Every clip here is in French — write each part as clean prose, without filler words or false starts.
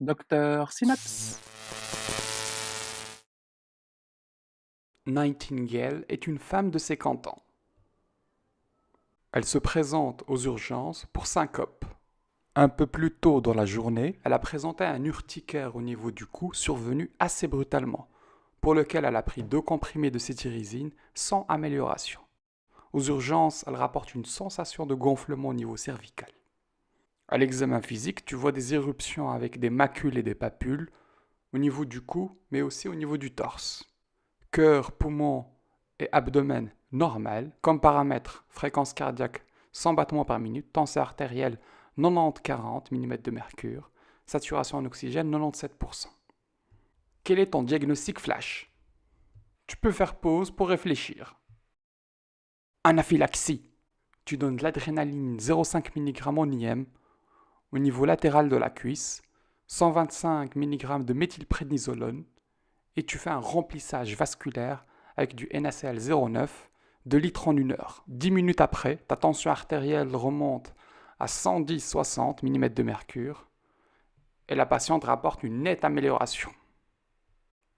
Docteur Synapse. Nightingale est une femme de 50 ans. Elle se présente aux urgences pour syncope. Un peu plus tôt dans la journée, elle a présenté un urticaire au niveau du cou survenu assez brutalement, pour lequel elle a pris 2 comprimés de cétirizine sans amélioration. Aux urgences, elle rapporte une sensation de gonflement au niveau cervical. À l'examen physique, tu vois des éruptions avec des macules et des papules au niveau du cou, mais aussi au niveau du torse. Cœur, poumon et abdomen normal, comme paramètres, fréquence cardiaque 100 battements par minute, tension artérielle 90-40 mm de mercure, saturation en oxygène 97%. Quel est ton diagnostic flash? Tu peux faire pause pour réfléchir. Anaphylaxie. Tu donnes de l'adrénaline 0,5 mg en IM au niveau latéral de la cuisse, 125 mg de méthylprénisolone et tu fais un remplissage vasculaire avec du NaCl 0,9, 2 litres en 1 heure. 10 minutes après, ta tension artérielle remonte à 110-60 mm de mercure et la patiente rapporte une nette amélioration.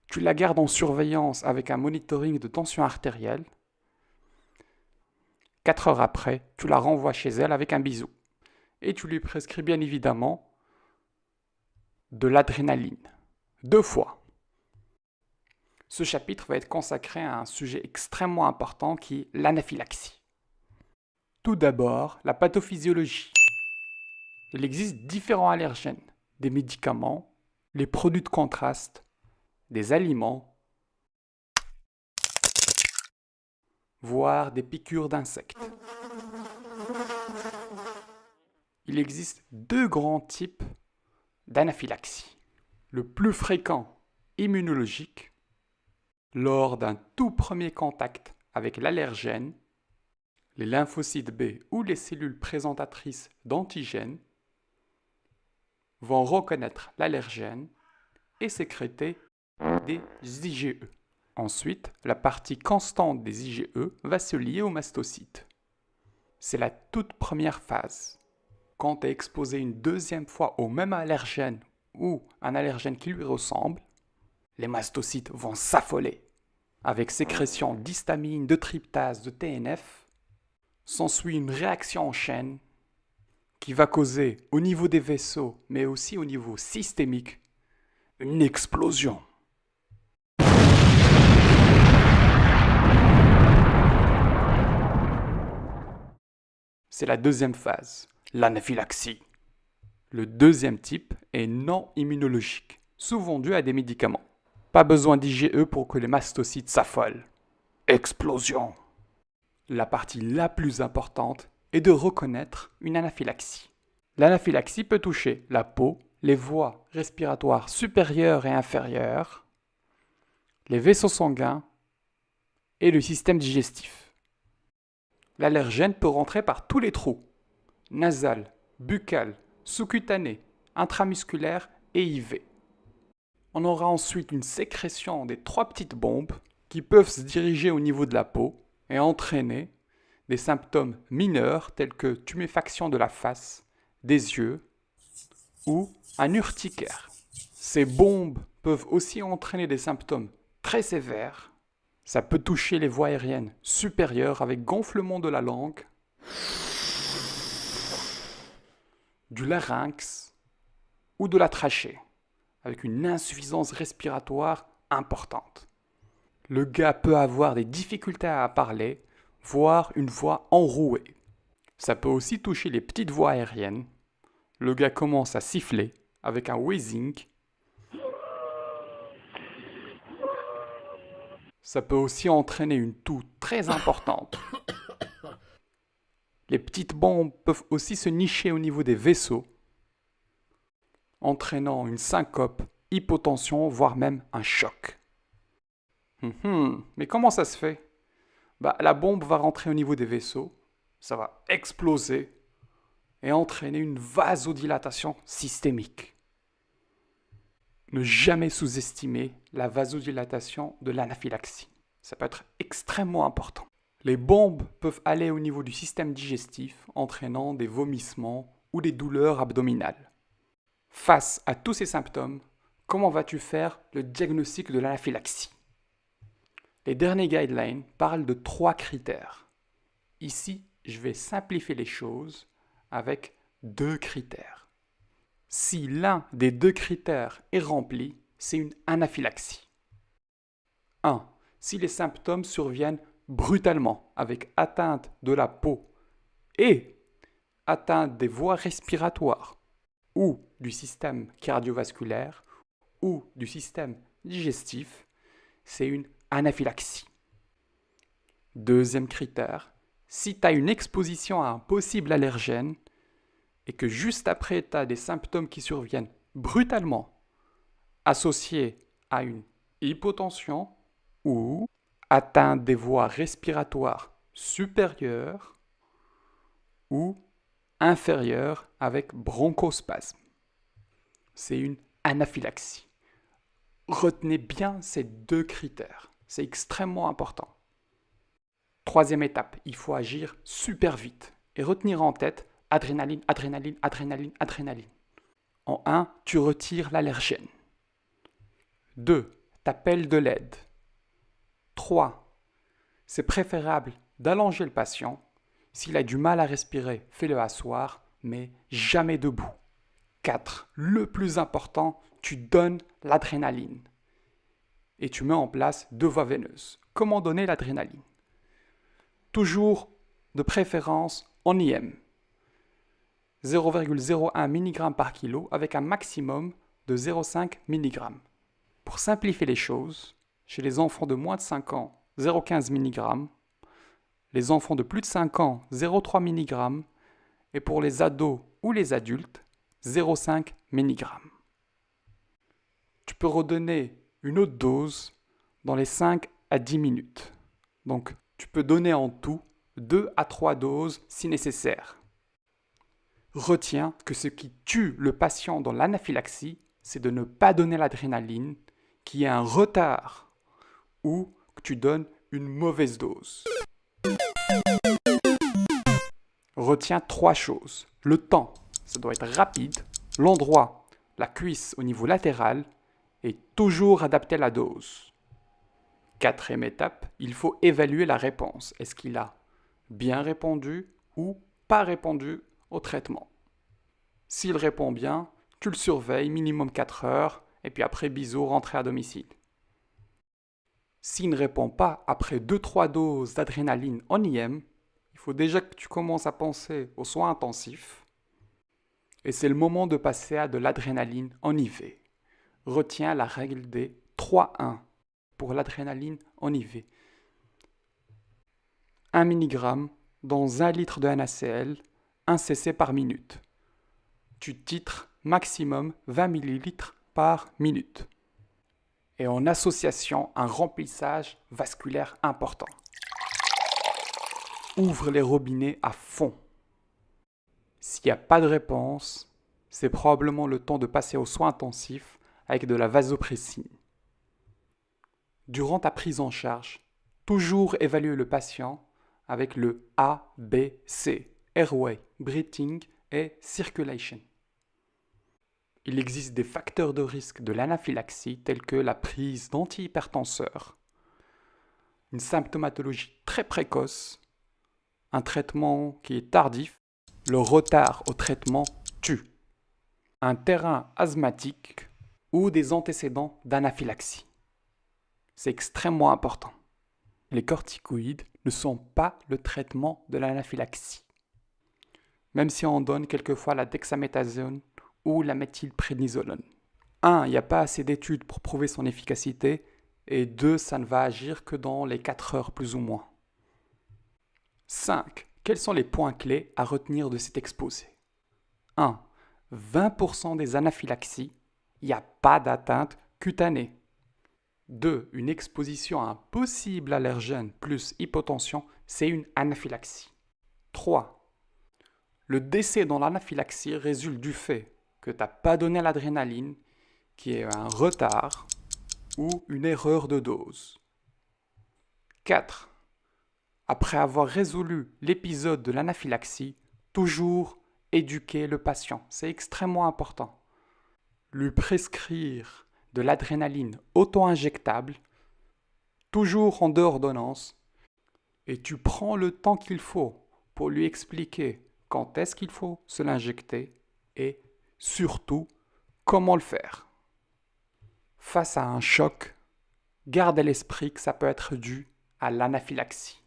Tu la gardes en surveillance avec un monitoring de tension artérielle. 4 heures après, tu la renvoies chez elle avec un bisou. Et tu lui prescris bien évidemment de l'adrénaline. 2 fois. Ce chapitre va être consacré à un sujet extrêmement important qui est l'anaphylaxie. Tout d'abord, la pathophysiologie. Il existe différents allergènes, des médicaments, les produits de contraste, des aliments, voire des piqûres d'insectes. Il existe 2 grands types d'anaphylaxie. Le plus fréquent, immunologique, lors d'un tout premier contact avec l'allergène, les lymphocytes B ou les cellules présentatrices d'antigènes vont reconnaître l'allergène et sécréter des IgE. Ensuite, la partie constante des IgE va se lier aux mastocytes. C'est la toute première phase. Quand tu es exposé une deuxième fois au même allergène ou un allergène qui lui ressemble, les mastocytes vont s'affoler. Avec sécrétion d'histamine, de tryptase, de TNF, s'ensuit une réaction en chaîne qui va causer au niveau des vaisseaux, mais aussi au niveau systémique, une explosion. C'est la deuxième phase, l'anaphylaxie. Le deuxième type est non immunologique, souvent dû à des médicaments. Pas besoin d'IgE pour que les mastocytes s'affolent. Explosion. La partie la plus importante est de reconnaître une anaphylaxie. L'anaphylaxie peut toucher la peau, les voies respiratoires supérieures et inférieures, les vaisseaux sanguins et le système digestif. L'allergène peut rentrer par tous les trous, nasal, buccal, sous-cutané, intramusculaire et IV. On aura ensuite une sécrétion des 3 petites bombes qui peuvent se diriger au niveau de la peau et entraîner des symptômes mineurs tels que tuméfaction de la face, des yeux ou un urticaire. Ces bombes peuvent aussi entraîner des symptômes très sévères. Ça peut toucher les voies aériennes supérieures avec gonflement de la langue, du larynx ou de la trachée, avec une insuffisance respiratoire importante. Le gars peut avoir des difficultés à parler, voire une voix enrouée. Ça peut aussi toucher les petites voies aériennes. Le gars commence à siffler avec un wheezing. Ça peut aussi entraîner une toux très importante. Les petites bombes peuvent aussi se nicher au niveau des vaisseaux, entraînant une syncope, hypotension, voire même un choc. Mais comment ça se fait? La bombe va rentrer au niveau des vaisseaux, ça va exploser et entraîner une vasodilatation systémique. Ne jamais sous-estimer la vasodilatation de l'anaphylaxie. Ça peut être extrêmement important. Les bombes peuvent aller au niveau du système digestif, entraînant des vomissements ou des douleurs abdominales. Face à tous ces symptômes, comment vas-tu faire le diagnostic de l'anaphylaxie? Les derniers guidelines parlent de 3 critères. Ici, je vais simplifier les choses avec 2 critères. Si l'un des 2 critères est rempli, c'est une anaphylaxie. 1. Si les symptômes surviennent brutalement avec atteinte de la peau et atteinte des voies respiratoires ou du système cardiovasculaire ou du système digestif, c'est une anaphylaxie. Deuxième critère, si tu as une exposition à un possible allergène et que juste après tu as des symptômes qui surviennent brutalement associés à une hypotension ou atteinte des voies respiratoires supérieures ou inférieures avec bronchospasme. C'est une anaphylaxie. Retenez bien ces 2 critères. C'est extrêmement important. Troisième étape, il faut agir super vite et retenir en tête adrénaline, adrénaline, adrénaline, adrénaline. En 1, tu retires l'allergène. 2, t'appelles de l'aide. 3, c'est préférable d'allonger le patient. S'il a du mal à respirer, fais-le asseoir, mais jamais debout. 4, le plus important, tu donnes l'adrénaline. Et tu mets en place 2 voies veineuses. Comment donner l'adrénaline? Toujours de préférence en IM. 0,01 mg par kilo avec un maximum de 0,5 mg. Pour simplifier les choses, chez les enfants de moins de 5 ans, 0,15 mg, les enfants de plus de 5 ans, 0,3 mg, et pour les ados ou les adultes, 0,5 mg. Tu peux redonner une autre dose dans les 5 à 10 minutes. Donc, tu peux donner en tout 2 à 3 doses si nécessaire. Retiens que ce qui tue le patient dans l'anaphylaxie, c'est de ne pas donner l'adrénaline, qu'il y ait un retard ou que tu donnes une mauvaise dose. Retiens 3 choses. Le temps, ça doit être rapide. L'endroit, la cuisse au niveau latéral, et toujours adapter la dose. 4e étape, il faut évaluer la réponse. Est-ce qu'il a bien répondu ou pas répondu au traitement? S'il répond bien, tu le surveilles minimum 4 heures et puis après bisous, rentrez à domicile. S'il ne répond pas après 2-3 doses d'adrénaline en IM, il faut déjà que tu commences à penser aux soins intensifs et c'est le moment de passer à de l'adrénaline en IV. Retiens la règle des 3-1 pour l'adrénaline en IV. 1 mg dans 1 litre de NaCl, 1 cc par minute. Tu titres maximum 20 ml par minute. Et en association, un remplissage vasculaire important. Ouvre les robinets à fond. S'il n'y a pas de réponse, c'est probablement le temps de passer aux soins intensifs avec de la vasopressine. Durant ta prise en charge, toujours évaluer le patient avec le ABC, Airway, Breathing et Circulation. Il existe des facteurs de risque de l'anaphylaxie tels que la prise d'antihypertenseurs, une symptomatologie très précoce, un traitement qui est tardif, le retard au traitement tue, un terrain asthmatique ou des antécédents d'anaphylaxie. C'est extrêmement important. Les corticoïdes ne sont pas le traitement de l'anaphylaxie. Même si on donne quelquefois la dexaméthasone ou la méthylprénisolone. 1. Il n'y a pas assez d'études pour prouver son efficacité. Et 2. Ça ne va agir que dans les 4 heures plus ou moins. 5. Quels sont les points clés à retenir de cet exposé? 1. 20% des anaphylaxies, il n'y a pas d'atteinte cutanée. 2. Une exposition à un possible allergène plus hypotension, c'est une anaphylaxie. 3. Le décès dans l'anaphylaxie résulte du fait que tu n'as pas donné l'adrénaline, qui est un retard ou une erreur de dose. 4. Après avoir résolu l'épisode de l'anaphylaxie, toujours éduquer le patient. C'est extrêmement important. lui prescrire de l'adrénaline auto-injectable, toujours en deux ordonnances, et tu prends le temps qu'il faut pour lui expliquer quand est-ce qu'il faut se l'injecter et surtout comment le faire. Face à un choc, garde à l'esprit que ça peut être dû à l'anaphylaxie.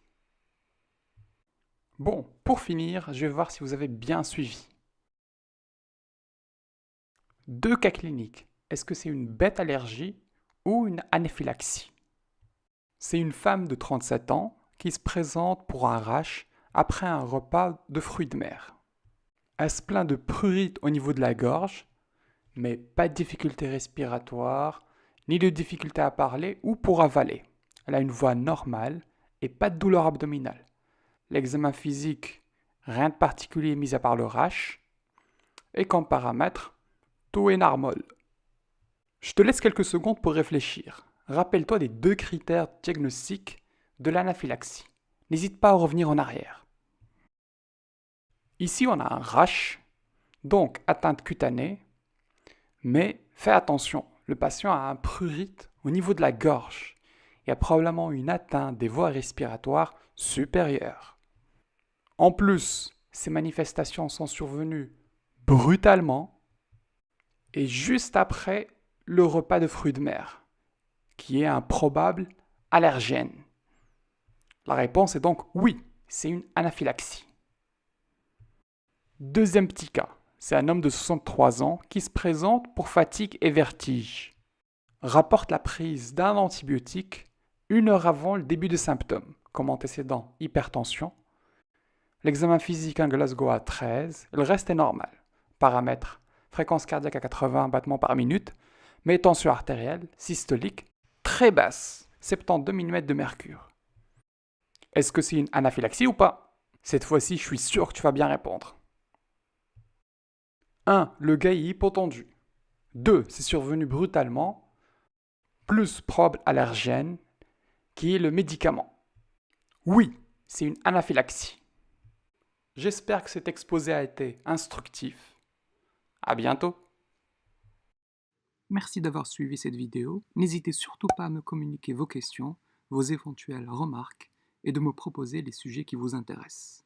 Bon, pour finir, je vais voir si vous avez bien suivi. Deux cas cliniques. Est-ce que c'est une bête allergie ou une anaphylaxie? C'est une femme de 37 ans qui se présente pour un rash après un repas de fruits de mer. Elle se plaint de prurite au niveau de la gorge, mais pas de difficulté respiratoire, ni de difficulté à parler ou pour avaler. Elle a une voix normale et pas de douleur abdominale. L'examen physique, rien de particulier mis à part le rash. Et comme paramètre, tout est normal. Je te laisse quelques secondes pour réfléchir. Rappelle-toi des deux critères diagnostiques de l'anaphylaxie. N'hésite pas à revenir en arrière. Ici, on a un rash, donc atteinte cutanée, mais fais attention, le patient a un prurite au niveau de la gorge et a probablement une atteinte des voies respiratoires supérieures. En plus, ces manifestations sont survenues brutalement et juste après le repas de fruits de mer, qui est un probable allergène. La réponse est donc oui, c'est une anaphylaxie. Deuxième petit cas, c'est un homme de 63 ans qui se présente pour fatigue et vertige. Rapporte la prise d'un antibiotique 1 heure avant le début des symptômes, comme antécédent hypertension. L'examen physique en Glasgow à 13, le reste est normal. Paramètres, fréquence cardiaque à 80 battements par minute, mais tension artérielle, systolique, très basse, 72 mm de mercure. Est-ce que c'est une anaphylaxie ou pas? Cette fois-ci, je suis sûr que tu vas bien répondre. 1. Le gars est hypotendu. 2. C'est survenu brutalement, plus probable allergène, qui est le médicament. Oui, c'est une anaphylaxie. J'espère que cet exposé a été instructif. À bientôt. Merci d'avoir suivi cette vidéo. N'hésitez surtout pas à me communiquer vos questions, vos éventuelles remarques et de me proposer les sujets qui vous intéressent.